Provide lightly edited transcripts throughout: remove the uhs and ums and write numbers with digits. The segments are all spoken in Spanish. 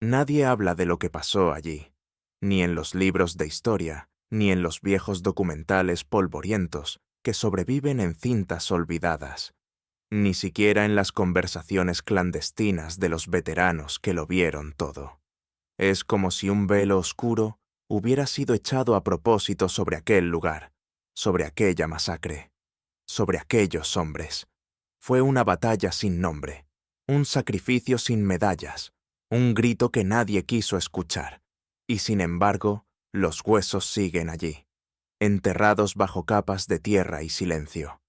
Nadie habla de lo que pasó allí, ni en los libros de historia, ni en los viejos documentales polvorientos que sobreviven en cintas olvidadas, ni siquiera en las conversaciones clandestinas de los veteranos que lo vieron todo. Es como si un velo oscuro hubiera sido echado a propósito sobre aquel lugar, sobre aquella masacre, sobre aquellos hombres. Fue una batalla sin nombre, un sacrificio sin medallas, un grito que nadie quiso escuchar, y sin embargo, los huesos siguen allí, enterrados bajo capas de tierra y silencio,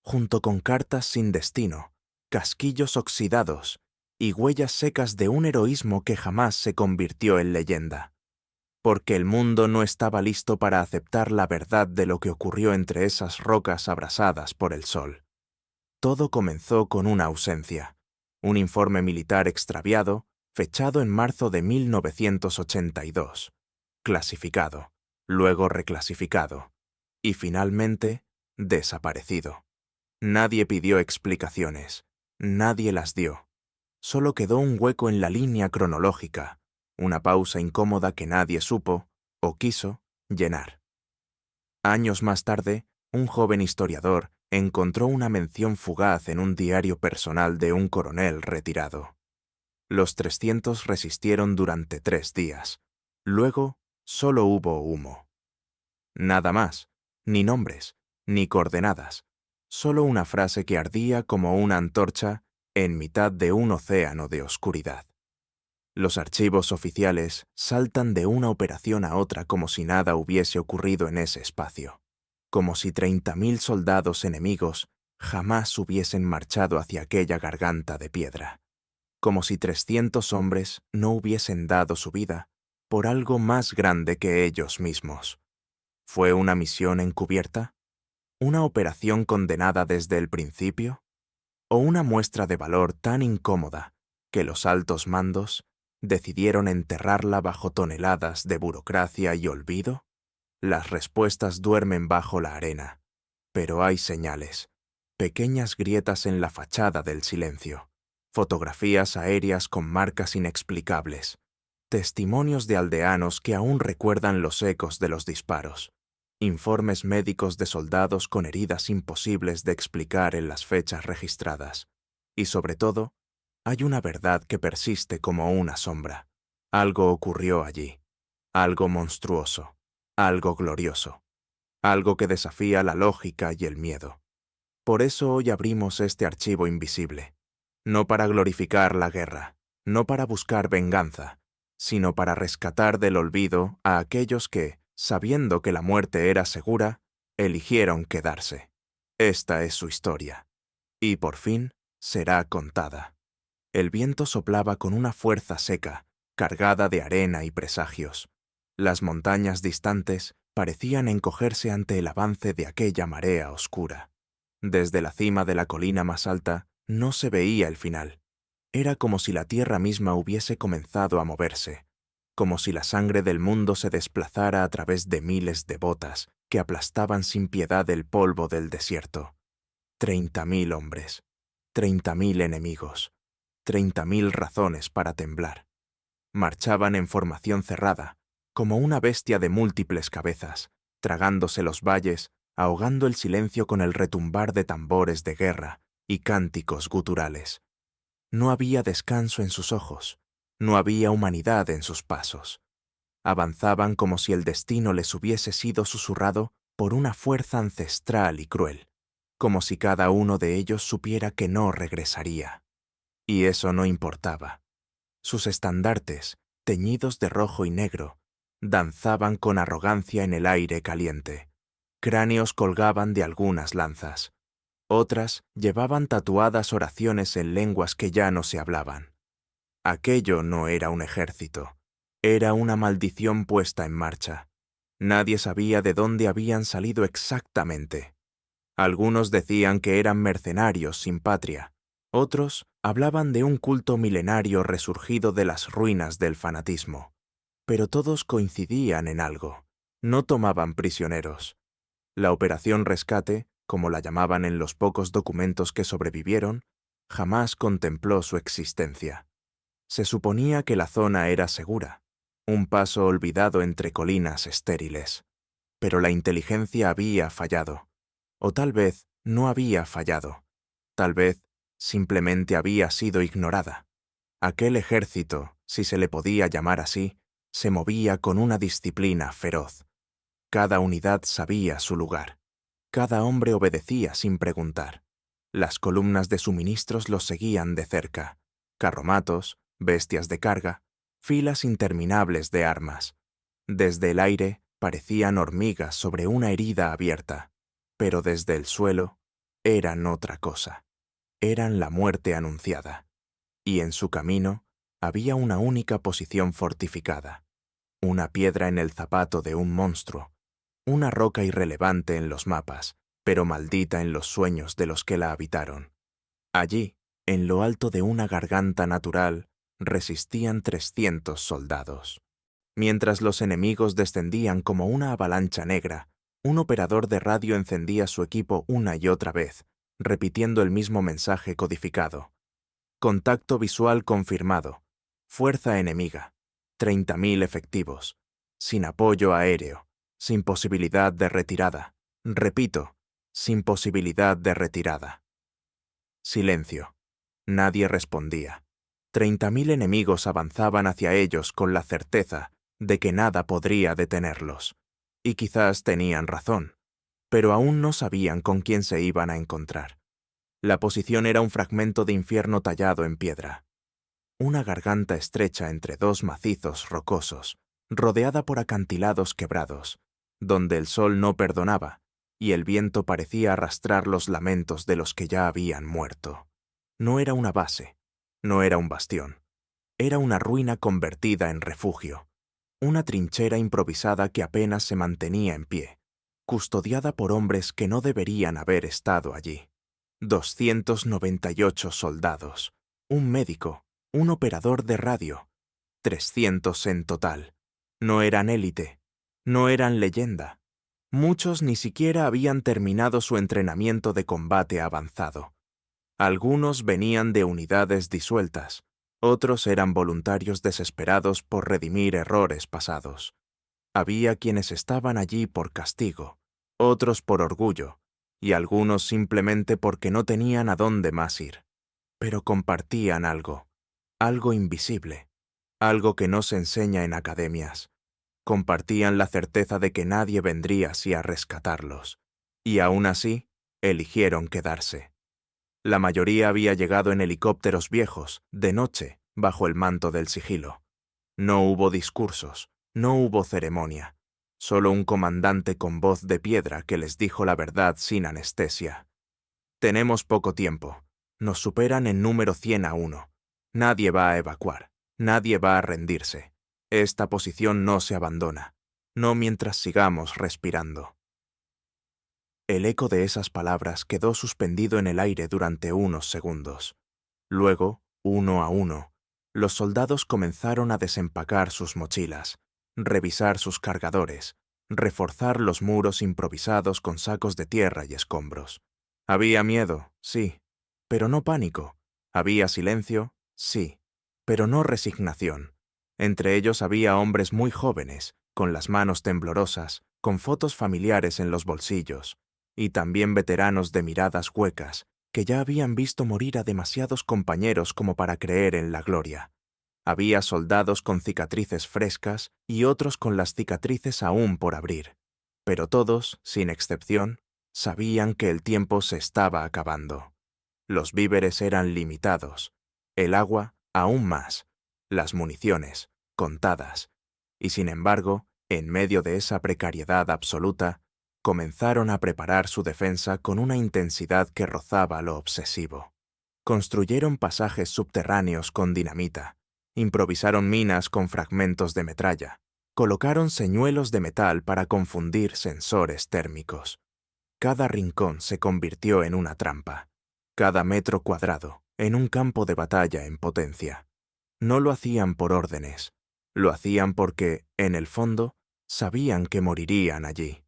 junto con cartas sin destino, casquillos oxidados y huellas secas de un heroísmo que jamás se convirtió en leyenda. Porque el mundo no estaba listo para aceptar la verdad de lo que ocurrió entre esas rocas abrasadas por el sol. Todo comenzó con una ausencia, un informe militar extraviado, fechado en marzo de 1982, clasificado, luego reclasificado, y finalmente desaparecido. Nadie pidió explicaciones, nadie las dio. Solo quedó un hueco en la línea cronológica, una pausa incómoda que nadie supo, o quiso, llenar. Años más tarde, un joven historiador encontró una mención fugaz en un diario personal de un coronel retirado. Los 300 resistieron durante 3 días. Luego, solo hubo humo. Nada más, ni nombres, ni coordenadas, solo una frase que ardía como una antorcha en mitad de un océano de oscuridad. Los archivos oficiales saltan de una operación a otra como si nada hubiese ocurrido en ese espacio, como si 30.000 soldados enemigos jamás hubiesen marchado hacia aquella garganta de piedra, como si 300 hombres no hubiesen dado su vida por algo más grande que ellos mismos. ¿Fue una misión encubierta? ¿Una operación condenada desde el principio? ¿O una muestra de valor tan incómoda que los altos mandos decidieron enterrarla bajo toneladas de burocracia y olvido? Las respuestas duermen bajo la arena, pero hay señales, pequeñas grietas en la fachada del silencio, fotografías aéreas con marcas inexplicables, testimonios de aldeanos que aún recuerdan los ecos de los disparos, informes médicos de soldados con heridas imposibles de explicar en las fechas registradas, y sobre todo, hay una verdad que persiste como una sombra. Algo ocurrió allí, algo monstruoso, algo glorioso, algo que desafía la lógica y el miedo. Por eso hoy abrimos este archivo invisible, no para glorificar la guerra, no para buscar venganza, sino para rescatar del olvido a aquellos que, sabiendo que la muerte era segura, eligieron quedarse. Esta es su historia. Y por fin será contada. El viento soplaba con una fuerza seca, cargada de arena y presagios. Las montañas distantes parecían encogerse ante el avance de aquella marea oscura. Desde la cima de la colina más alta no se veía el final. Era como si la tierra misma hubiese comenzado a moverse, como si la sangre del mundo se desplazara a través de miles de botas que aplastaban sin piedad el polvo del desierto. 30.000 hombres, 30.000 enemigos, 30.000 razones para temblar. Marchaban en formación cerrada, como una bestia de múltiples cabezas, tragándose los valles, ahogando el silencio con el retumbar de tambores de guerra y cánticos guturales. No había descanso en sus ojos, no había humanidad en sus pasos. Avanzaban como si el destino les hubiese sido susurrado por una fuerza ancestral y cruel, como si cada uno de ellos supiera que no regresaría. Y eso no importaba. Sus estandartes, teñidos de rojo y negro, danzaban con arrogancia en el aire caliente. Cráneos colgaban de algunas lanzas. Otras llevaban tatuadas oraciones en lenguas que ya no se hablaban. Aquello no era un ejército, era una maldición puesta en marcha. Nadie sabía de dónde habían salido exactamente. Algunos decían que eran mercenarios sin patria, otros hablaban de un culto milenario resurgido de las ruinas del fanatismo. Pero todos coincidían en algo, no tomaban prisioneros. La Operación Rescate, como la llamaban en los pocos documentos que sobrevivieron, jamás contempló su existencia. Se suponía que la zona era segura, un paso olvidado entre colinas estériles. Pero la inteligencia había fallado. O tal vez no había fallado. Tal vez simplemente había sido ignorada. Aquel ejército, si se le podía llamar así, se movía con una disciplina feroz. Cada unidad sabía su lugar. Cada hombre obedecía sin preguntar. Las columnas de suministros los seguían de cerca. Carromatos, bestias de carga, filas interminables de armas. Desde el aire parecían hormigas sobre una herida abierta, pero desde el suelo eran otra cosa. Eran la muerte anunciada. Y en su camino había una única posición fortificada. Una piedra en el zapato de un monstruo. Una roca irrelevante en los mapas, pero maldita en los sueños de los que la habitaron. Allí, en lo alto de una garganta natural, resistían 300 soldados. Mientras los enemigos descendían como una avalancha negra, un operador de radio encendía su equipo una y otra vez, repitiendo el mismo mensaje codificado. Contacto visual confirmado. Fuerza enemiga. 30.000 efectivos. Sin apoyo aéreo. Sin posibilidad de retirada. Repito, sin posibilidad de retirada. Silencio. Nadie respondía. 30.000 enemigos avanzaban hacia ellos con la certeza de que nada podría detenerlos. Y quizás tenían razón, pero aún no sabían con quién se iban a encontrar. La posición era un fragmento de infierno tallado en piedra. Una garganta estrecha entre dos macizos rocosos, rodeada por acantilados quebrados, donde el sol no perdonaba y el viento parecía arrastrar los lamentos de los que ya habían muerto. No era una base, no era un bastión, era una ruina convertida en refugio, una trinchera improvisada que apenas se mantenía en pie, custodiada por hombres que no deberían haber estado allí. 298 soldados, un médico, un operador de radio, 300 en total. No eran élite, no eran leyenda. Muchos ni siquiera habían terminado su entrenamiento de combate avanzado. Algunos venían de unidades disueltas, otros eran voluntarios desesperados por redimir errores pasados. Había quienes estaban allí por castigo, otros por orgullo, y algunos simplemente porque no tenían a dónde más ir. Pero compartían algo invisible, algo que no se enseña en academias. Compartían la certeza de que nadie vendría así a rescatarlos, y aún así, eligieron quedarse. La mayoría había llegado en helicópteros viejos, de noche, bajo el manto del sigilo. No hubo discursos, no hubo ceremonia, solo un comandante con voz de piedra que les dijo la verdad sin anestesia. Tenemos poco tiempo, nos superan en número 100-1. Nadie va a evacuar, nadie va a rendirse. Esta posición no se abandona, no mientras sigamos respirando. El eco de esas palabras quedó suspendido en el aire durante unos segundos. Luego, uno a uno, los soldados comenzaron a desempacar sus mochilas, revisar sus cargadores, reforzar los muros improvisados con sacos de tierra y escombros. Había miedo, sí, pero no pánico. Había silencio, sí, pero no resignación. Entre ellos había hombres muy jóvenes, con las manos temblorosas, con fotos familiares en los bolsillos, y también veteranos de miradas huecas, que ya habían visto morir a demasiados compañeros como para creer en la gloria. Había soldados con cicatrices frescas y otros con las cicatrices aún por abrir, pero todos, sin excepción, sabían que el tiempo se estaba acabando. Los víveres eran limitados, el agua aún más, las municiones contadas, y sin embargo, en medio de esa precariedad absoluta, comenzaron a preparar su defensa con una intensidad que rozaba lo obsesivo. Construyeron pasajes subterráneos con dinamita, improvisaron minas con fragmentos de metralla, colocaron señuelos de metal para confundir sensores térmicos. Cada rincón se convirtió en una trampa, cada metro cuadrado en un campo de batalla en potencia. No lo hacían por órdenes, lo hacían porque, en el fondo, sabían que morirían allí.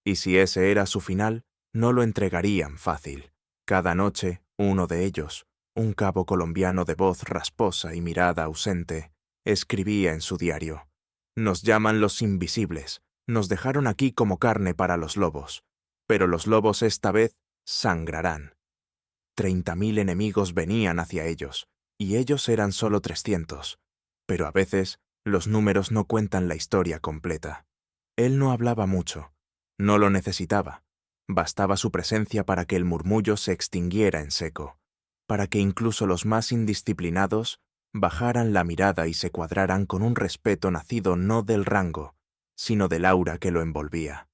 Y si ese era su final, no lo entregarían fácil. Cada noche, uno de ellos, un cabo colombiano de voz rasposa y mirada ausente, escribía en su diario: «Nos llaman los invisibles, nos dejaron aquí como carne para los lobos, pero los lobos esta vez sangrarán». 30.000 enemigos venían hacia ellos, y ellos eran solo 300. Pero a veces los números no cuentan la historia completa. Él no hablaba mucho, no lo necesitaba. Bastaba su presencia para que el murmullo se extinguiera en seco, para que incluso los más indisciplinados bajaran la mirada y se cuadraran con un respeto nacido no del rango, sino del aura que lo envolvía.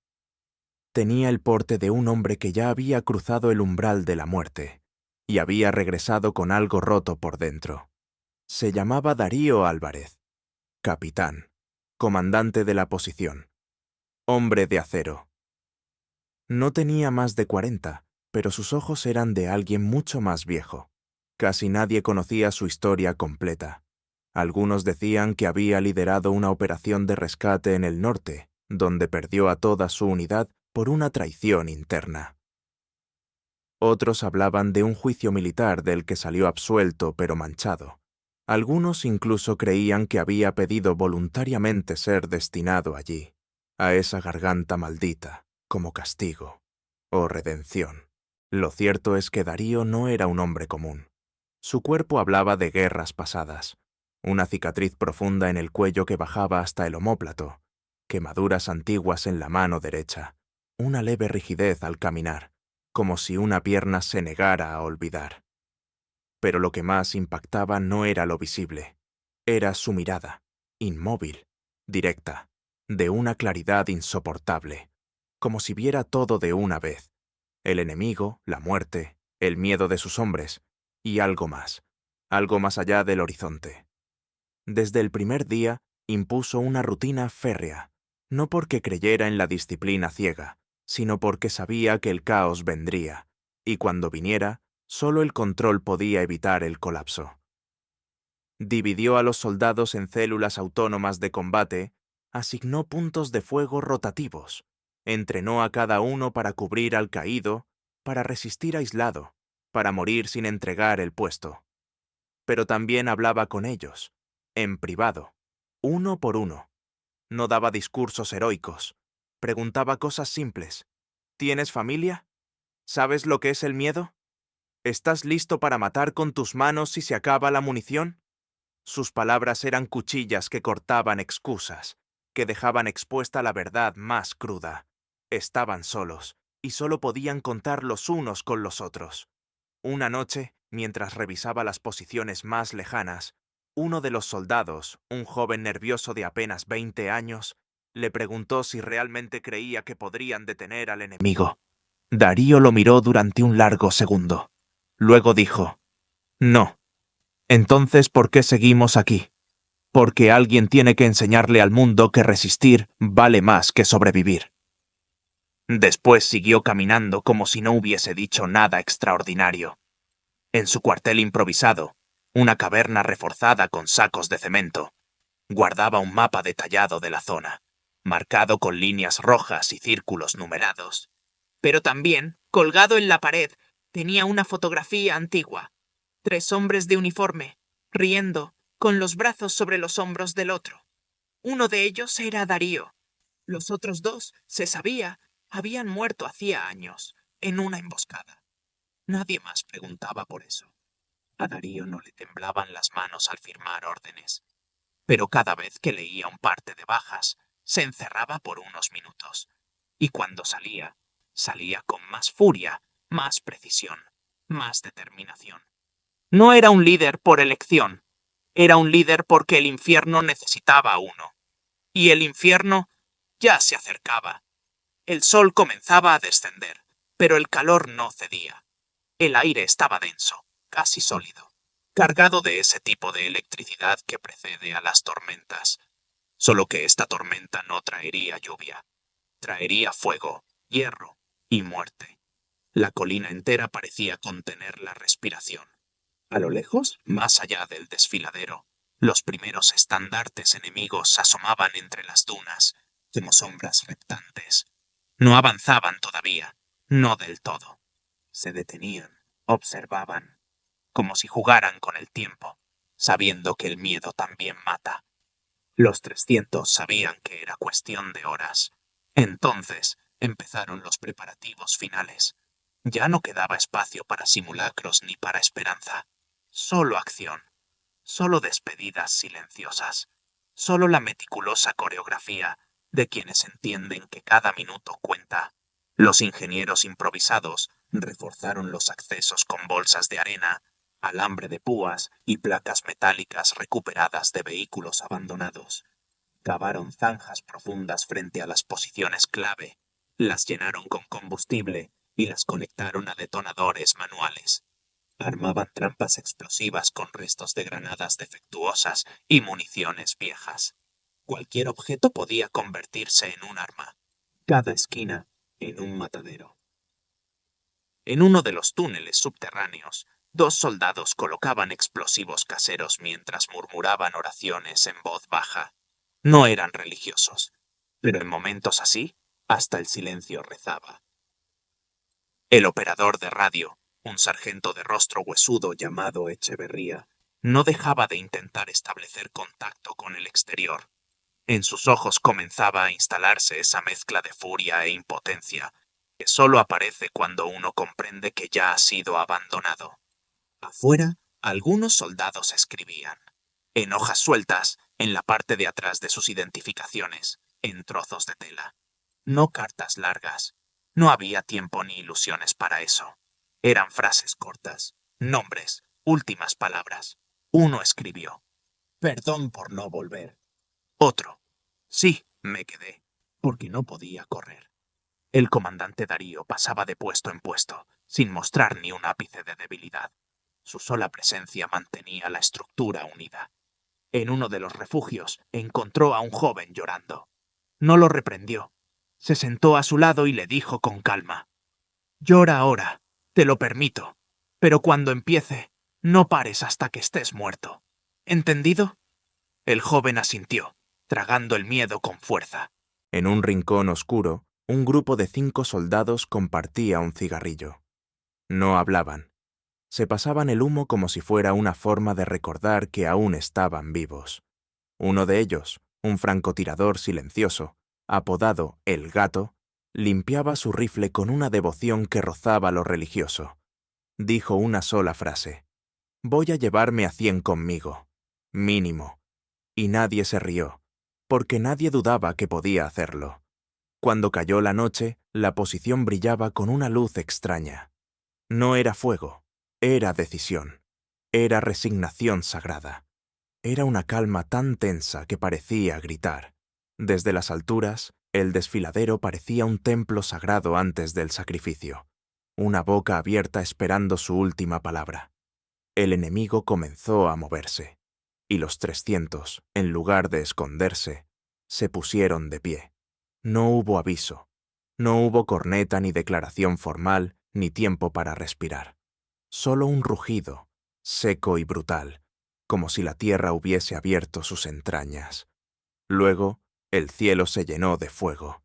Tenía el porte de un hombre que ya había cruzado el umbral de la muerte y había regresado con algo roto por dentro. Se llamaba Darío Álvarez, capitán, comandante de la posición, hombre de acero. No tenía más de 40, pero sus ojos eran de alguien mucho más viejo. Casi nadie conocía su historia completa. Algunos decían que había liderado una operación de rescate en el norte, donde perdió a toda su unidad por una traición interna. Otros hablaban de un juicio militar del que salió absuelto pero manchado. Algunos incluso creían que había pedido voluntariamente ser destinado allí, a esa garganta maldita, como castigo o redención. Lo cierto es que Darío no era un hombre común. Su cuerpo hablaba de guerras pasadas, una cicatriz profunda en el cuello que bajaba hasta el omóplato, quemaduras antiguas en la mano derecha, una leve rigidez al caminar, como si una pierna se negara a olvidar. Pero lo que más impactaba no era lo visible, era su mirada, inmóvil, directa, de una claridad insoportable, como si viera todo de una vez: el enemigo, la muerte, el miedo de sus hombres, y algo más allá del horizonte. Desde el primer día impuso una rutina férrea, no porque creyera en la disciplina ciega, sino porque sabía que el caos vendría, y cuando viniera, solo el control podía evitar el colapso. Dividió a los soldados en células autónomas de combate, asignó puntos de fuego rotativos, entrenó a cada uno para cubrir al caído, para resistir aislado, para morir sin entregar el puesto. Pero también hablaba con ellos, en privado, uno por uno. No daba discursos heroicos, preguntaba cosas simples. ¿Tienes familia? ¿Sabes lo que es el miedo? ¿Estás listo para matar con tus manos si se acaba la munición? Sus palabras eran cuchillas que cortaban excusas, que dejaban expuesta la verdad más cruda. Estaban solos, y solo podían contar los unos con los otros. Una noche, mientras revisaba las posiciones más lejanas, uno de los soldados, un joven nervioso de apenas 20 años, le preguntó si realmente creía que podrían detener al enemigo. Darío lo miró durante un largo segundo. Luego dijo: «No». «Entonces, ¿por qué seguimos aquí?» «Porque alguien tiene que enseñarle al mundo que resistir vale más que sobrevivir». Después siguió caminando como si no hubiese dicho nada extraordinario. En su cuartel improvisado, una caverna reforzada con sacos de cemento, guardaba un mapa detallado de la zona, marcado con líneas rojas y círculos numerados. Pero también, colgado en la pared, tenía una fotografía antigua. 3 hombres de uniforme, riendo, con los brazos sobre los hombros del otro. Uno de ellos era Darío. Los otros 2, se sabía, habían muerto hacía años, en una emboscada. Nadie más preguntaba por eso. A Darío no le temblaban las manos al firmar órdenes, pero cada vez que leía un parte de bajas, se encerraba por unos minutos, y cuando salía, salía con más furia, más precisión, más determinación. No era un líder por elección, era un líder porque el infierno necesitaba a uno, y el infierno ya se acercaba. El sol comenzaba a descender, pero el calor no cedía. El aire estaba denso, casi sólido, cargado de ese tipo de electricidad que precede a las tormentas. Solo que esta tormenta no traería lluvia. Traería fuego, hierro y muerte. La colina entera parecía contener la respiración. A lo lejos, más allá del desfiladero, los primeros estandartes enemigos asomaban entre las dunas, como sombras reptantes. No avanzaban todavía, no del todo. Se detenían, observaban. como si jugaran con el tiempo, sabiendo que el miedo también mata. Los 300 sabían que era cuestión de horas. Entonces empezaron los preparativos finales. Ya no quedaba espacio para simulacros ni para esperanza. Solo acción. Solo despedidas silenciosas. Solo la meticulosa coreografía de quienes entienden que cada minuto cuenta. Los ingenieros improvisados reforzaron los accesos con bolsas de arena, alambre de púas y placas metálicas recuperadas de vehículos abandonados. Cavaron zanjas profundas frente a las posiciones clave, las llenaron con combustible y las conectaron a detonadores manuales. Armaban trampas explosivas con restos de granadas defectuosas y municiones viejas. Cualquier objeto podía convertirse en un arma. Cada esquina en un matadero. En uno de los túneles subterráneos, 2 soldados colocaban explosivos caseros mientras murmuraban oraciones en voz baja. No eran religiosos, pero en momentos así, hasta el silencio rezaba. El operador de radio, un sargento de rostro huesudo llamado Echeverría, no dejaba de intentar establecer contacto con el exterior. En sus ojos comenzaba a instalarse esa mezcla de furia e impotencia que solo aparece cuando uno comprende que ya ha sido abandonado. Afuera, algunos soldados escribían, en hojas sueltas, en la parte de atrás de sus identificaciones, en trozos de tela. No cartas largas. No había tiempo ni ilusiones para eso. Eran frases cortas, nombres, últimas palabras. Uno escribió, perdón por no volver. Otro, sí, me quedé, porque no podía correr. El comandante Darío pasaba de puesto en puesto, sin mostrar ni un ápice de debilidad. Su sola presencia mantenía la estructura unida. En uno de los refugios encontró a un joven llorando. No lo reprendió. Se sentó a su lado y le dijo con calma, llora ahora, te lo permito, pero cuando empiece, no pares hasta que estés muerto. ¿Entendido? El joven asintió, tragando el miedo con fuerza. En un rincón oscuro, un grupo de 5 soldados compartía un cigarrillo. No hablaban. Se pasaban el humo como si fuera una forma de recordar que aún estaban vivos. Uno de ellos, un francotirador silencioso, apodado El Gato, limpiaba su rifle con una devoción que rozaba lo religioso. Dijo una sola frase. Voy a llevarme a 100 conmigo. Mínimo. Y nadie se rió, porque nadie dudaba que podía hacerlo. Cuando cayó la noche, la posición brillaba con una luz extraña. No era fuego, era decisión. Era resignación sagrada. Era una calma tan tensa que parecía gritar. Desde las alturas, el desfiladero parecía un templo sagrado antes del sacrificio, una boca abierta esperando su última palabra. El enemigo comenzó a moverse, y los 300, en lugar de esconderse, se pusieron de pie. No hubo aviso, no hubo corneta ni declaración formal, ni tiempo para respirar. Solo un rugido, seco y brutal, como si la tierra hubiese abierto sus entrañas. Luego, el cielo se llenó de fuego.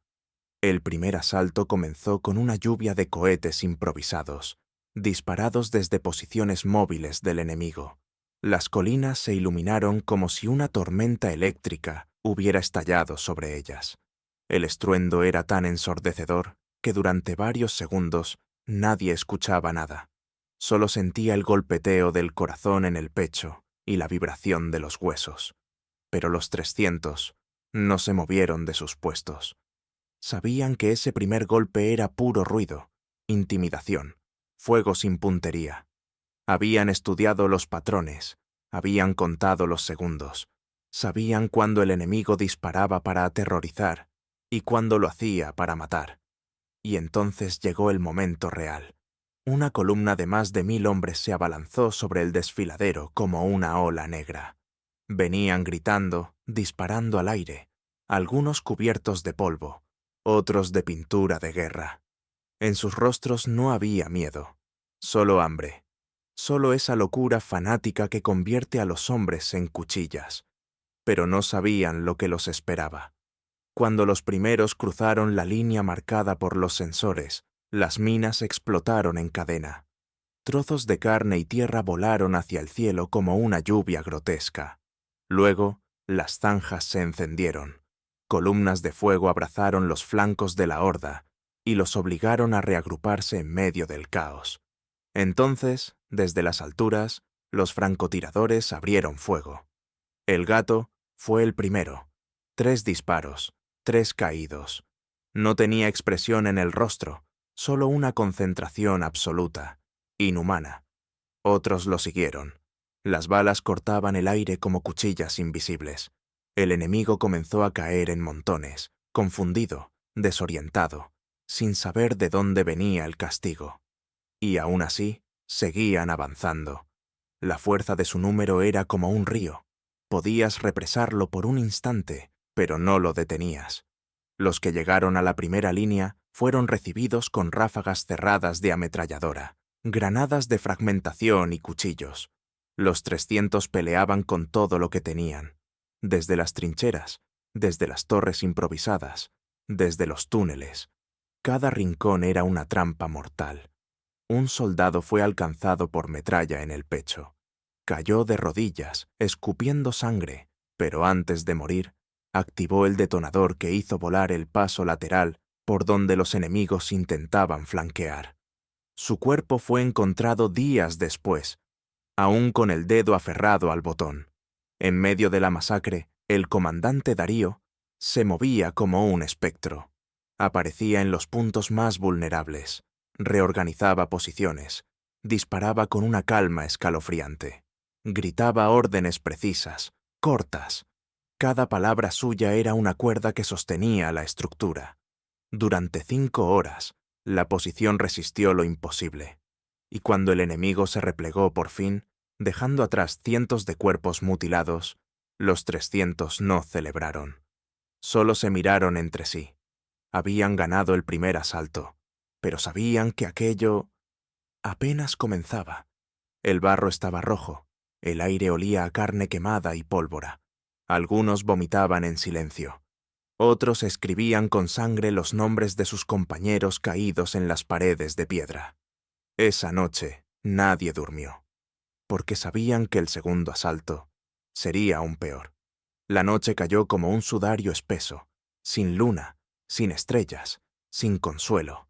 El primer asalto comenzó con una lluvia de cohetes improvisados, disparados desde posiciones móviles del enemigo. Las colinas se iluminaron como si una tormenta eléctrica hubiera estallado sobre ellas. El estruendo era tan ensordecedor que durante varios segundos nadie escuchaba nada. Solo sentía el golpeteo del corazón en el pecho y la vibración de los huesos. Pero los 300 no se movieron de sus puestos. Sabían que ese primer golpe era puro ruido, intimidación, fuego sin puntería. Habían estudiado los patrones, habían contado los segundos, sabían cuándo el enemigo disparaba para aterrorizar y cuándo lo hacía para matar. Y entonces llegó el momento real. Una columna de más de 1000 hombres se abalanzó sobre el desfiladero como una ola negra. Venían gritando, disparando al aire, algunos cubiertos de polvo, otros de pintura de guerra. En sus rostros no había miedo, solo hambre, solo esa locura fanática que convierte a los hombres en cuchillas. Pero no sabían lo que los esperaba. Cuando los primeros cruzaron la línea marcada por los sensores, las minas explotaron en cadena. Trozos de carne y tierra volaron hacia el cielo como una lluvia grotesca. Luego, las zanjas se encendieron. Columnas de fuego abrazaron los flancos de la horda y los obligaron a reagruparse en medio del caos. Entonces, desde las alturas, los francotiradores abrieron fuego. El gato fue el primero. 3 disparos, 3 caídos. No tenía expresión en el rostro, solo una concentración absoluta, inhumana. Otros lo siguieron. Las balas cortaban el aire como cuchillas invisibles. El enemigo comenzó a caer en montones, confundido, desorientado, sin saber de dónde venía el castigo. Y aún así, seguían avanzando. La fuerza de su número era como un río. Podías represarlo por un instante, pero no lo detenías. Los que llegaron a la primera línea fueron recibidos con ráfagas cerradas de ametralladora, granadas de fragmentación y cuchillos. Los 300 peleaban con todo lo que tenían, desde las trincheras, desde las torres improvisadas, desde los túneles. Cada rincón era una trampa mortal. Un soldado fue alcanzado por metralla en el pecho. Cayó de rodillas, escupiendo sangre, pero antes de morir, activó el detonador que hizo volar el paso lateral por donde los enemigos intentaban flanquear. Su cuerpo fue encontrado días después, aún con el dedo aferrado al botón. En medio de la masacre, el comandante Darío se movía como un espectro. Aparecía en los puntos más vulnerables, reorganizaba posiciones, disparaba con una calma escalofriante. Gritaba órdenes precisas, cortas. Cada palabra suya era una cuerda que sostenía la estructura. Durante 5 horas, la posición resistió lo imposible. Y cuando el enemigo se replegó por fin, dejando atrás cientos de cuerpos mutilados, los 300 no celebraron. Solo se miraron entre sí. Habían ganado el primer asalto, pero sabían que aquello apenas comenzaba. El barro estaba rojo, el aire olía a carne quemada y pólvora. Algunos vomitaban en silencio. Otros escribían con sangre los nombres de sus compañeros caídos en las paredes de piedra. Esa noche nadie durmió, porque sabían que el segundo asalto sería aún peor. La noche cayó como un sudario espeso, sin luna, sin estrellas, sin consuelo.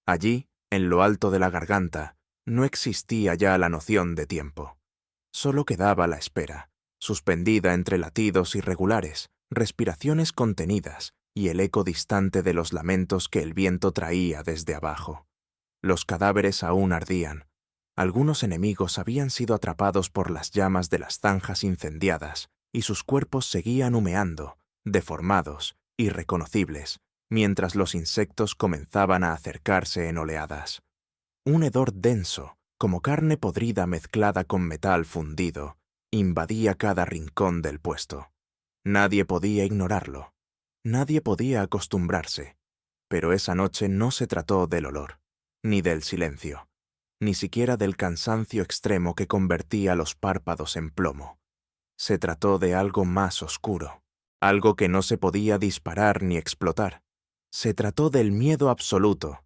Allí, en lo alto de la garganta, no existía ya la noción de tiempo. Solo quedaba la espera, suspendida entre latidos irregulares, respiraciones contenidas y el eco distante de los lamentos que el viento traía desde abajo. Los cadáveres aún ardían. Algunos enemigos habían sido atrapados por las llamas de las zanjas incendiadas y sus cuerpos seguían humeando, deformados, irreconocibles, mientras los insectos comenzaban a acercarse en oleadas. Un hedor denso, como carne podrida mezclada con metal fundido, invadía cada rincón del puesto. Nadie podía ignorarlo. Nadie podía acostumbrarse. Pero esa noche no se trató del olor, ni del silencio, ni siquiera del cansancio extremo que convertía los párpados en plomo. Se trató de algo más oscuro, algo que no se podía disparar ni explotar. Se trató del miedo absoluto.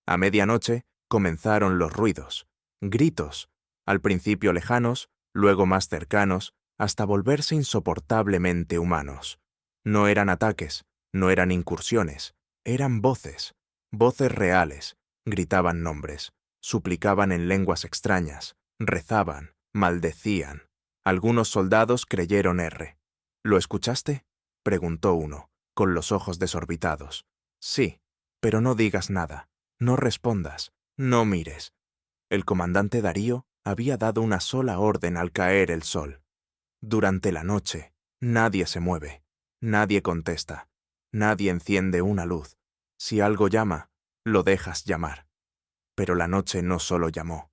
A medianoche comenzaron los ruidos, gritos, al principio lejanos, luego más cercanos, hasta volverse insoportablemente humanos. No eran ataques, no eran incursiones, eran voces, voces reales, gritaban nombres, suplicaban en lenguas extrañas, rezaban, maldecían. Algunos soldados creyeron R. ¿Lo escuchaste?, preguntó uno, con los ojos desorbitados. Sí, pero no digas nada, no respondas, no mires. El comandante Darío había dado una sola orden al caer el sol. Durante la noche, nadie se mueve, nadie contesta, nadie enciende una luz. Si algo llama, lo dejas llamar. Pero la noche no solo llamó,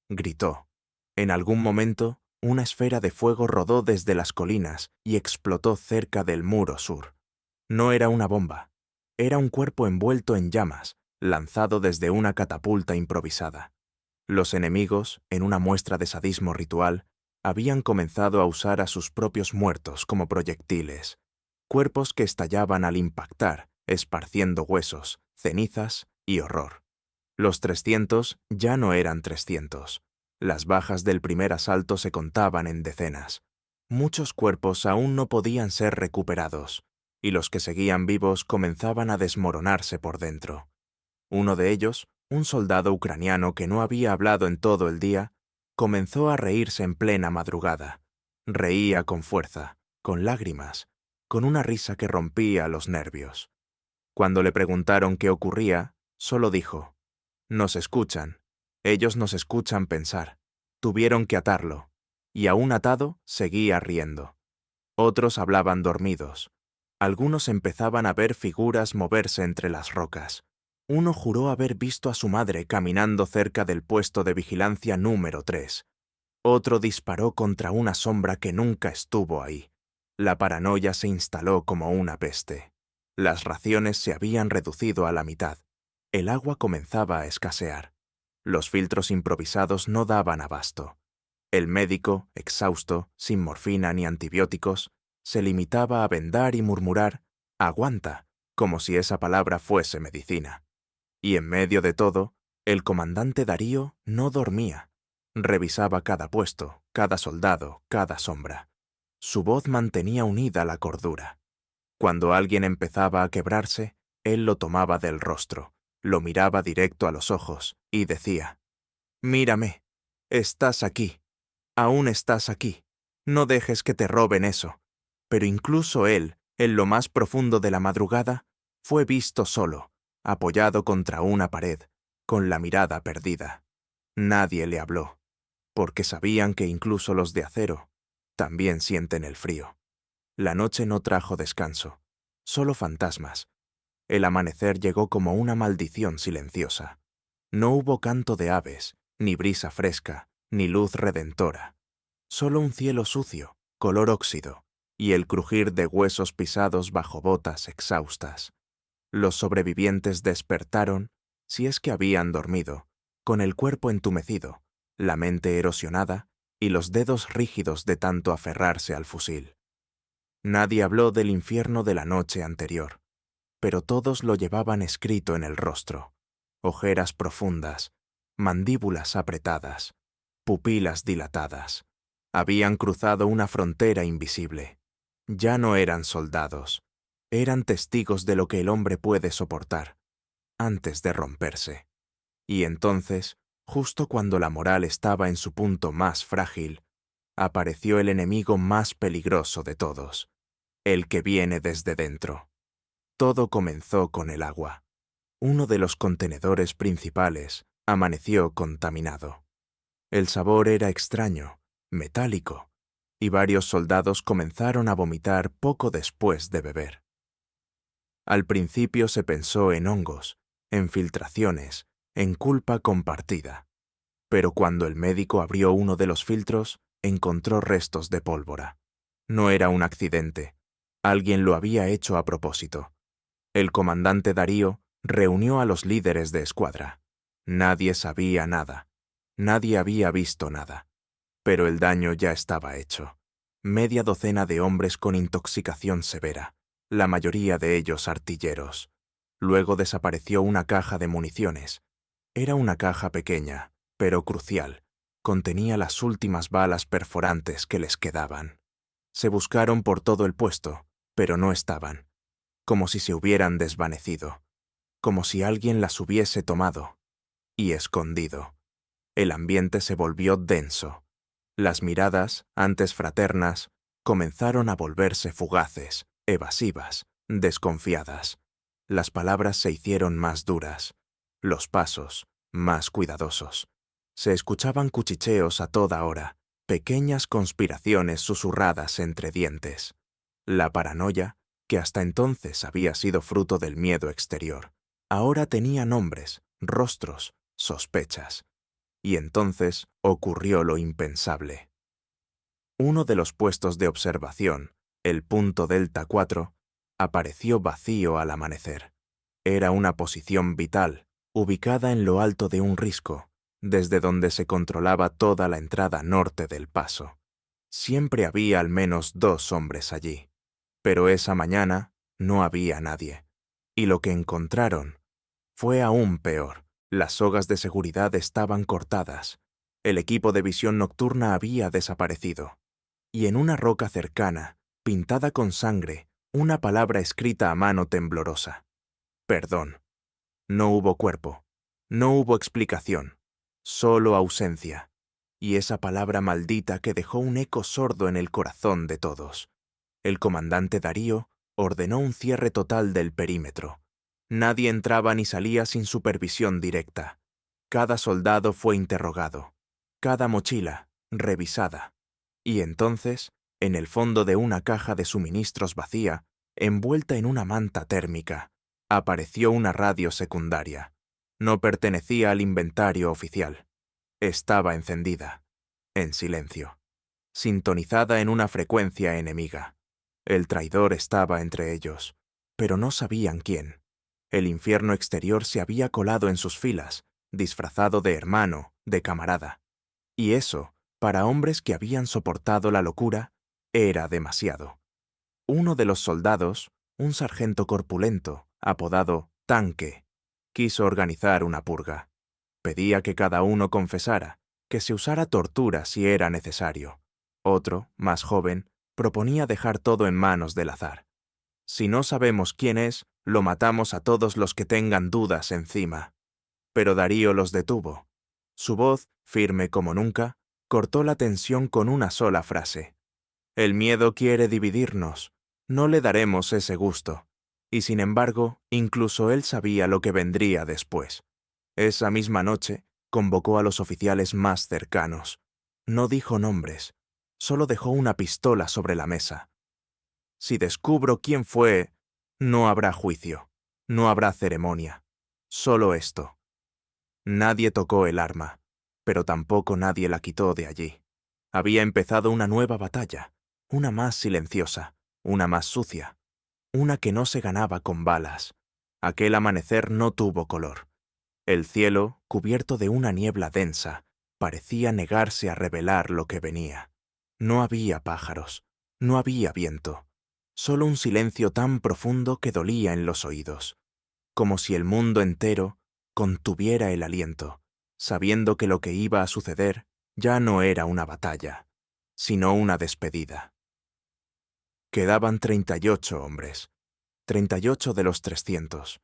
gritó. En algún momento, una esfera de fuego rodó desde las colinas y explotó cerca del muro sur. No era una bomba, era un cuerpo envuelto en llamas, lanzado desde una catapulta improvisada. Los enemigos, en una muestra de sadismo ritual, habían comenzado a usar a sus propios muertos como proyectiles, cuerpos que estallaban al impactar, esparciendo huesos, cenizas y horror. Los 300 ya no eran 300. Las bajas del primer asalto se contaban en decenas. Muchos cuerpos aún no podían ser recuperados, y los que seguían vivos comenzaban a desmoronarse por dentro. Uno de ellos, un soldado ucraniano que no había hablado en todo el día, comenzó a reírse en plena madrugada. Reía con fuerza, con lágrimas, con una risa que rompía los nervios. Cuando le preguntaron qué ocurría, solo dijo: «Nos escuchan. Ellos nos escuchan pensar. Tuvieron que atarlo». Y aún atado, seguía riendo. Otros hablaban dormidos. Algunos empezaban a ver figuras moverse entre las rocas. Uno juró haber visto a su madre caminando cerca del puesto de vigilancia número 3. Otro disparó contra una sombra que nunca estuvo ahí. La paranoia se instaló como una peste. Las raciones se habían reducido a la mitad. El agua comenzaba a escasear. Los filtros improvisados no daban abasto. El médico, exhausto, sin morfina ni antibióticos, se limitaba a vendar y murmurar «aguanta», como si esa palabra fuese medicina. Y en medio de todo, el comandante Darío no dormía. Revisaba cada puesto, cada soldado, cada sombra. Su voz mantenía unida la cordura. Cuando alguien empezaba a quebrarse, él lo tomaba del rostro, lo miraba directo a los ojos y decía: «Mírame, estás aquí, aún estás aquí, no dejes que te roben eso». Pero incluso él, en lo más profundo de la madrugada, fue visto solo, apoyado contra una pared, con la mirada perdida. Nadie le habló, porque sabían que incluso los de acero también sienten el frío. La noche no trajo descanso, solo fantasmas. El amanecer llegó como una maldición silenciosa. No hubo canto de aves, ni brisa fresca, ni luz redentora. Solo un cielo sucio, color óxido, y el crujir de huesos pisados bajo botas exhaustas. Los sobrevivientes despertaron, si es que habían dormido, con el cuerpo entumecido, la mente erosionada y los dedos rígidos de tanto aferrarse al fusil. Nadie habló del infierno de la noche anterior, pero todos lo llevaban escrito en el rostro: ojeras profundas, mandíbulas apretadas, pupilas dilatadas. Habían cruzado una frontera invisible. Ya no eran soldados, eran testigos de lo que el hombre puede soportar, antes de romperse. Y entonces, justo cuando la moral estaba en su punto más frágil, apareció el enemigo más peligroso de todos, el que viene desde dentro. Todo comenzó con el agua. Uno de los contenedores principales amaneció contaminado. El sabor era extraño, metálico, y varios soldados comenzaron a vomitar poco después de beber. Al principio se pensó en hongos, en filtraciones, en culpa compartida. Pero cuando el médico abrió uno de los filtros, encontró restos de pólvora. No era un accidente. Alguien lo había hecho a propósito. El comandante Darío reunió a los líderes de escuadra. Nadie sabía nada. Nadie había visto nada. Pero el daño ya estaba hecho. Media docena de hombres con intoxicación severa, la mayoría de ellos artilleros. Luego desapareció una caja de municiones. Era una caja pequeña, pero crucial. Contenía las últimas balas perforantes que les quedaban. Se buscaron por todo el puesto, pero no estaban. Como si se hubieran desvanecido. Como si alguien las hubiese tomado y escondido. El ambiente se volvió denso. Las miradas, antes fraternas, comenzaron a volverse fugaces, evasivas, desconfiadas. Las palabras se hicieron más duras, los pasos más cuidadosos. Se escuchaban cuchicheos a toda hora, pequeñas conspiraciones susurradas entre dientes. La paranoia, que hasta entonces había sido fruto del miedo exterior, ahora tenía nombres, rostros, sospechas. Y entonces ocurrió lo impensable. Uno de los puestos de observación, el punto Delta 4, apareció vacío al amanecer. Era una posición vital, ubicada en lo alto de un risco, desde donde se controlaba toda la entrada norte del paso. Siempre había al menos 2 hombres allí, pero esa mañana no había nadie. Y lo que encontraron fue aún peor. Las sogas de seguridad estaban cortadas. El equipo de visión nocturna había desaparecido. Y en una roca cercana, pintada con sangre, una palabra escrita a mano temblorosa. Perdón. No hubo cuerpo. No hubo explicación. Solo ausencia. Y esa palabra maldita que dejó un eco sordo en el corazón de todos. El comandante Darío ordenó un cierre total del perímetro. Nadie entraba ni salía sin supervisión directa. Cada soldado fue interrogado. Cada mochila revisada. Y entonces, en el fondo de una caja de suministros vacía, envuelta en una manta térmica, apareció una radio secundaria. No pertenecía al inventario oficial. Estaba encendida, en silencio, sintonizada en una frecuencia enemiga. El traidor estaba entre ellos, pero no sabían quién. El infierno exterior se había colado en sus filas, disfrazado de hermano, de camarada. Y eso, para hombres que habían soportado la locura, era demasiado. Uno de los soldados, un sargento corpulento, apodado Tanque, quiso organizar una purga. Pedía que cada uno confesara, que se usara tortura si era necesario. Otro, más joven, proponía dejar todo en manos del azar. Si no sabemos quién es, lo matamos a todos los que tengan dudas encima. Pero Darío los detuvo. Su voz, firme como nunca, cortó la tensión con una sola frase. El miedo quiere dividirnos. No le daremos ese gusto. Y sin embargo, incluso él sabía lo que vendría después. Esa misma noche, convocó a los oficiales más cercanos. No dijo nombres, solo dejó una pistola sobre la mesa. Si descubro quién fue, no habrá juicio, no habrá ceremonia. Solo esto. Nadie tocó el arma, pero tampoco nadie la quitó de allí. Había empezado una nueva batalla, una más silenciosa, una más sucia, una que no se ganaba con balas. Aquel amanecer no tuvo color. El cielo, cubierto de una niebla densa, parecía negarse a revelar lo que venía. No había pájaros, no había viento, solo un silencio tan profundo que dolía en los oídos, como si el mundo entero contuviera el aliento, sabiendo que lo que iba a suceder ya no era una batalla, sino una despedida. Quedaban 38 hombres, 38 de los 300.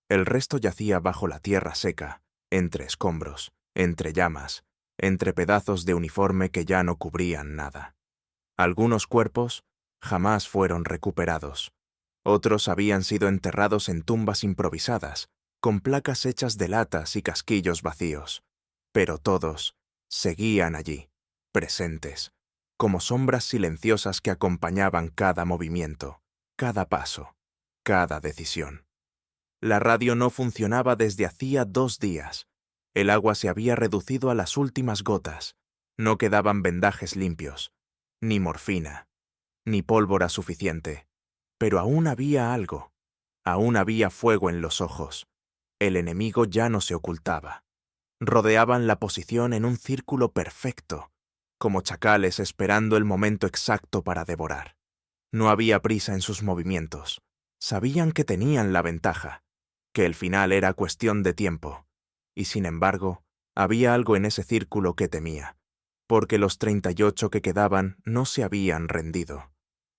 El resto yacía bajo la tierra seca, entre escombros, entre llamas, entre pedazos de uniforme que ya no cubrían nada. Algunos cuerpos jamás fueron recuperados. Otros habían sido enterrados en tumbas improvisadas, con placas hechas de latas y casquillos vacíos. Pero todos seguían allí, presentes, como sombras silenciosas que acompañaban cada movimiento, cada paso, cada decisión. La radio no funcionaba desde hacía 2 días. El agua se había reducido a las últimas gotas. No quedaban vendajes limpios, ni morfina, ni pólvora suficiente. Pero aún había algo. Aún había fuego en los ojos. El enemigo ya no se ocultaba. Rodeaban la posición en un círculo perfecto, como chacales esperando el momento exacto para devorar. No había prisa en sus movimientos. Sabían que tenían la ventaja, que el final era cuestión de tiempo, y sin embargo, había algo en ese círculo que temía, porque los 38 que quedaban no se habían rendido,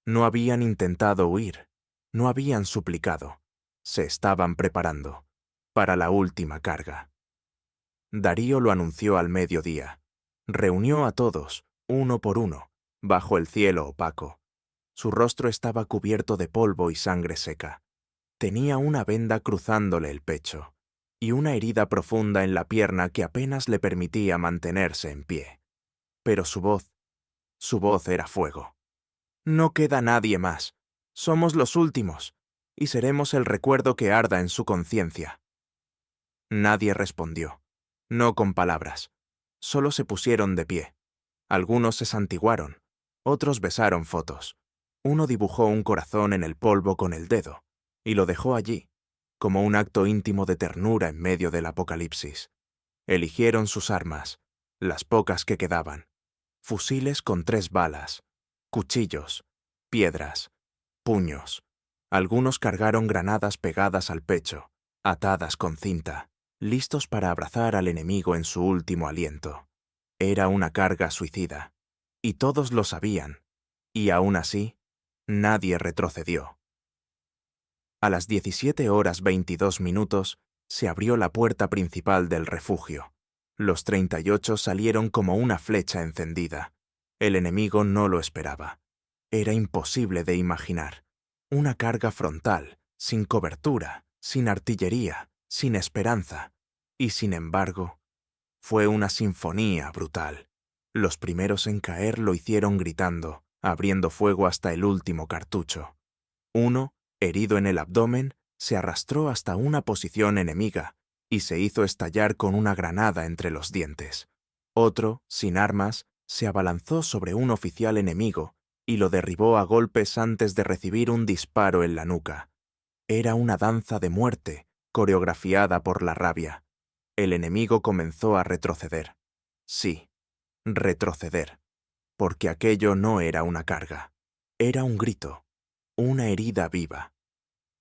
no habían intentado huir, no habían suplicado, se estaban preparando para la última carga. Darío lo anunció al mediodía, reunió a todos, uno por uno, bajo el cielo opaco. Su rostro estaba cubierto de polvo y sangre seca. Tenía una venda cruzándole el pecho y una herida profunda en la pierna que apenas le permitía mantenerse en pie. Pero su voz era fuego. No queda nadie más. Somos los últimos, y seremos el recuerdo que arda en su conciencia. Nadie respondió, no con palabras. Solo se pusieron de pie. Algunos se santiguaron, otros besaron fotos. Uno dibujó un corazón en el polvo con el dedo y lo dejó allí, como un acto íntimo de ternura en medio del apocalipsis. Eligieron sus armas, las pocas que quedaban. Fusiles con 3 balas, cuchillos, piedras, puños. Algunos cargaron granadas pegadas al pecho, atadas con cinta, listos para abrazar al enemigo en su último aliento. Era una carga suicida, y todos lo sabían, y aún así, nadie retrocedió. A las 17:22 se abrió la puerta principal del refugio. Los 38 salieron como una flecha encendida. El enemigo no lo esperaba. Era imposible de imaginar. Una carga frontal, sin cobertura, sin artillería, sin esperanza. Y sin embargo, fue una sinfonía brutal. Los primeros en caer lo hicieron gritando, abriendo fuego hasta el último cartucho. Uno, herido en el abdomen, se arrastró hasta una posición enemiga y se hizo estallar con una granada entre los dientes. Otro, sin armas, se abalanzó sobre un oficial enemigo y lo derribó a golpes antes de recibir un disparo en la nuca. Era una danza de muerte, coreografiada por la rabia. El enemigo comenzó a retroceder. Sí, retroceder, porque aquello no era una carga. Era un grito, una herida viva.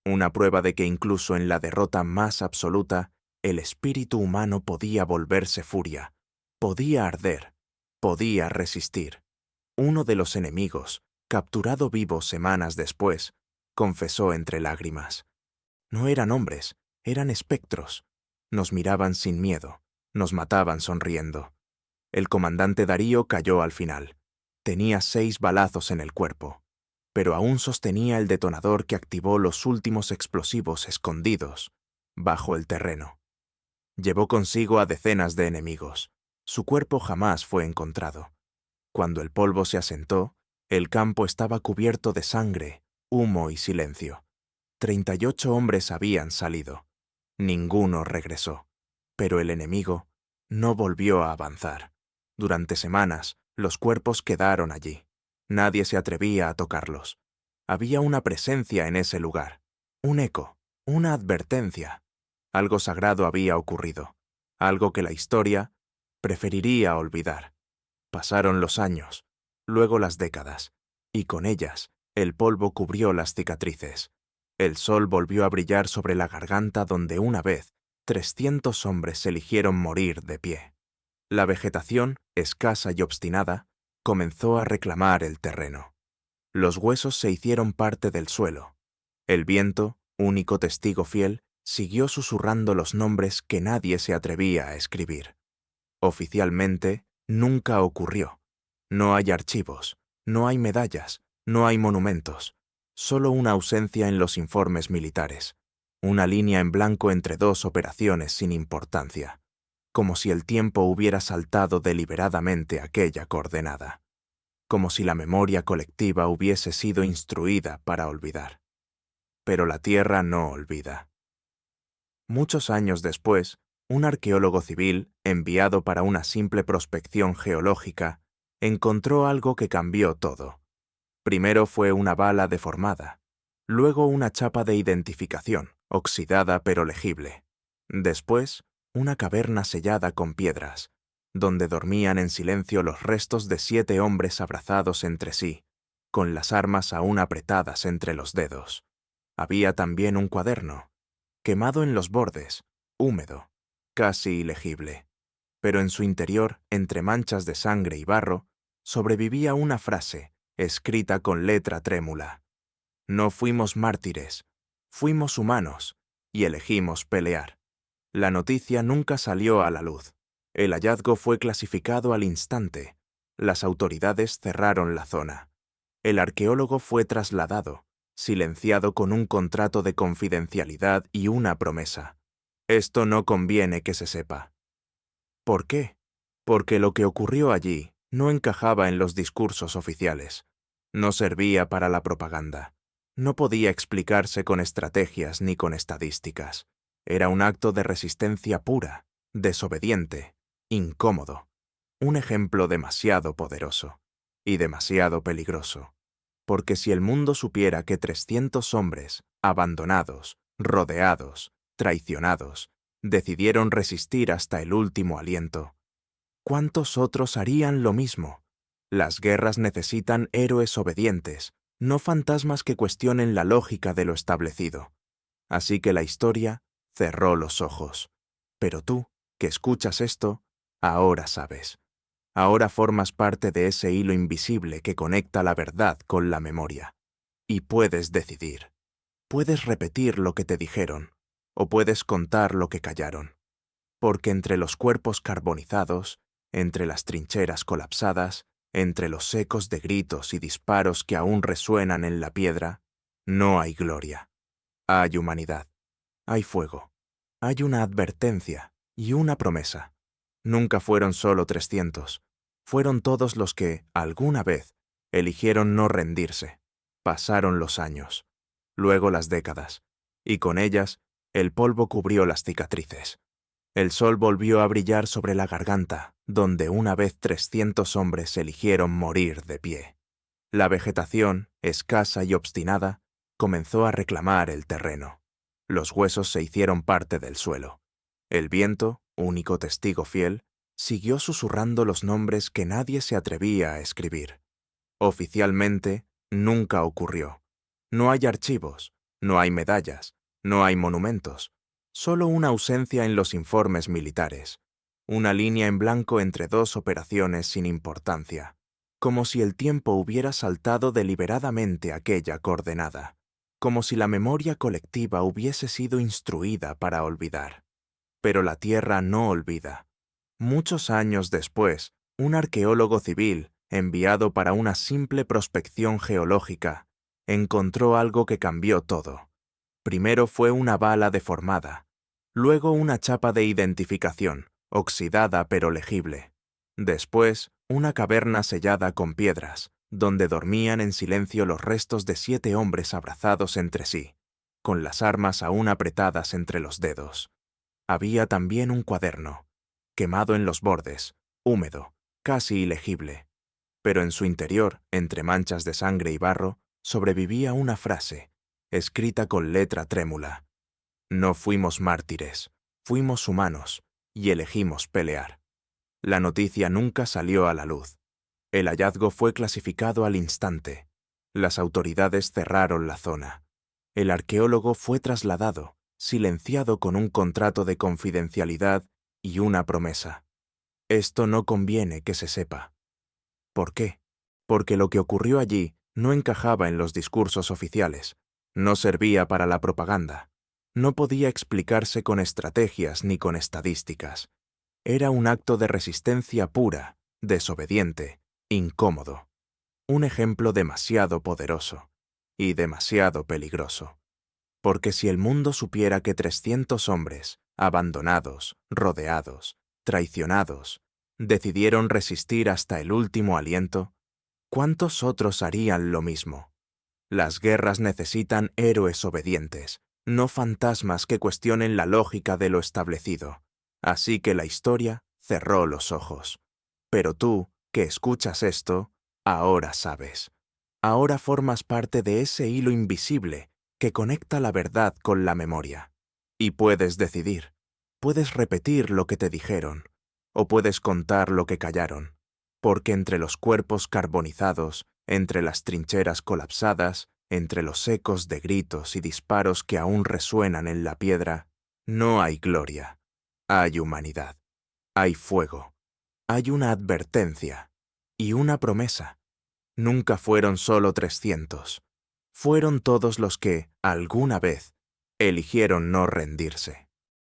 Una prueba de que incluso en la derrota más absoluta, el espíritu humano podía volverse furia, podía arder, podía resistir. Uno de los enemigos, capturado vivo semanas después, confesó entre lágrimas. No eran hombres, eran espectros. Nos miraban sin miedo, nos mataban sonriendo. El comandante Darío cayó al final. Tenía 6 balazos en el cuerpo, pero aún sostenía el detonador que activó los últimos explosivos escondidos bajo el terreno. Llevó consigo a decenas de enemigos. Su cuerpo jamás fue encontrado. Cuando el polvo se asentó, el campo estaba cubierto de sangre, humo y silencio. 38 hombres habían salido. Ninguno regresó. Pero el enemigo no volvió a avanzar. Durante semanas, los cuerpos quedaron allí. Nadie se atrevía a tocarlos. Había una presencia en ese lugar, un eco, una advertencia. Algo sagrado había ocurrido, algo que la historia preferiría olvidar. Pasaron los años, luego las décadas, y con ellas el polvo cubrió las cicatrices. El sol volvió a brillar sobre la garganta donde una vez 300 hombres eligieron morir de pie. La vegetación, escasa y obstinada, comenzó a reclamar el terreno. Los huesos se hicieron parte del suelo. El viento, único testigo fiel, siguió susurrando los nombres que nadie se atrevía a escribir. Oficialmente, nunca ocurrió. No hay archivos, no hay medallas, no hay monumentos. Solo una ausencia en los informes militares. Una línea en blanco entre 2 operaciones sin importancia. Como si el tiempo hubiera saltado deliberadamente aquella coordenada. Como si la memoria colectiva hubiese sido instruida para olvidar. Pero la Tierra no olvida. Muchos años después, un arqueólogo civil, enviado para una simple prospección geológica, encontró algo que cambió todo. Primero fue una bala deformada, luego una chapa de identificación, oxidada pero legible. Después, una caverna sellada con piedras, donde dormían en silencio los restos de 7 hombres abrazados entre sí, con las armas aún apretadas entre los dedos. Había también un cuaderno, quemado en los bordes, húmedo, casi ilegible. Pero en su interior, entre manchas de sangre y barro, sobrevivía una frase, escrita con letra trémula. No fuimos mártires, fuimos humanos, y elegimos pelear. La noticia nunca salió a la luz. El hallazgo fue clasificado al instante. Las autoridades cerraron la zona. El arqueólogo fue trasladado, silenciado con un contrato de confidencialidad y una promesa. Esto no conviene que se sepa. ¿Por qué? Porque lo que ocurrió allí no encajaba en los discursos oficiales. No servía para la propaganda. No podía explicarse con estrategias ni con estadísticas. Era un acto de resistencia pura, desobediente, incómodo. Un ejemplo demasiado poderoso y demasiado peligroso. Porque si el mundo supiera que 300 hombres, abandonados, rodeados, traicionados, decidieron resistir hasta el último aliento, ¿cuántos otros harían lo mismo? Las guerras necesitan héroes obedientes, no fantasmas que cuestionen la lógica de lo establecido. Así que la historia cerró los ojos. Pero tú, que escuchas esto, ahora sabes. Ahora formas parte de ese hilo invisible que conecta la verdad con la memoria. Y puedes decidir. Puedes repetir lo que te dijeron, o puedes contar lo que callaron. Porque entre los cuerpos carbonizados, entre las trincheras colapsadas, entre los ecos de gritos y disparos que aún resuenan en la piedra, no hay gloria. Hay humanidad. Hay fuego. Hay una advertencia y una promesa. Nunca fueron solo 300. Fueron todos los que, alguna vez, eligieron no rendirse. Pasaron los años, luego las décadas, y con ellas, el polvo cubrió las cicatrices. El sol volvió a brillar sobre la garganta, donde una vez 300 hombres eligieron morir de pie. La vegetación, escasa y obstinada, comenzó a reclamar el terreno. Los huesos se hicieron parte del suelo. El viento, único testigo fiel, siguió susurrando los nombres que nadie se atrevía a escribir. Oficialmente, nunca ocurrió. No hay archivos, no hay medallas, no hay monumentos, solo una ausencia en los informes militares, una línea en blanco entre dos operaciones sin importancia, como si el tiempo hubiera saltado deliberadamente aquella coordenada, como si la memoria colectiva hubiese sido instruida para olvidar. Pero la Tierra no olvida. Muchos años después, un arqueólogo civil, enviado para una simple prospección geológica, encontró algo que cambió todo. Primero fue una bala deformada, luego una chapa de identificación, oxidada pero legible. Después, una caverna sellada con piedras, donde dormían en silencio los restos de 7 hombres abrazados entre sí, con las armas aún apretadas entre los dedos. Había también un cuaderno, quemado en los bordes, húmedo, casi ilegible. Pero en su interior, entre manchas de sangre y barro, sobrevivía una frase, escrita con letra trémula. No fuimos mártires, fuimos humanos, y elegimos pelear. La noticia nunca salió a la luz. El hallazgo fue clasificado al instante. Las autoridades cerraron la zona. El arqueólogo fue trasladado, silenciado con un contrato de confidencialidad y una promesa. Esto no conviene que se sepa. ¿Por qué? Porque lo que ocurrió allí no encajaba en los discursos oficiales, no servía para la propaganda, no podía explicarse con estrategias ni con estadísticas. Era un acto de resistencia pura, desobediente, incómodo. Un ejemplo demasiado poderoso y demasiado peligroso. Porque si el mundo supiera que 300 hombres, abandonados, rodeados, traicionados, decidieron resistir hasta el último aliento, ¿cuántos otros harían lo mismo? Las guerras necesitan héroes obedientes, no fantasmas que cuestionen la lógica de lo establecido. Así que la historia cerró los ojos. Pero tú, que escuchas esto, ahora sabes. Ahora formas parte de ese hilo invisible que conecta la verdad con la memoria. Y puedes decidir. Puedes repetir lo que te dijeron, o puedes contar lo que callaron, porque entre los cuerpos carbonizados, entre las trincheras colapsadas, entre los ecos de gritos y disparos que aún resuenan en la piedra, no hay gloria, hay humanidad, hay fuego, hay una advertencia y una promesa. Nunca fueron solo 300, fueron todos los que, alguna vez, eligieron no rendirse.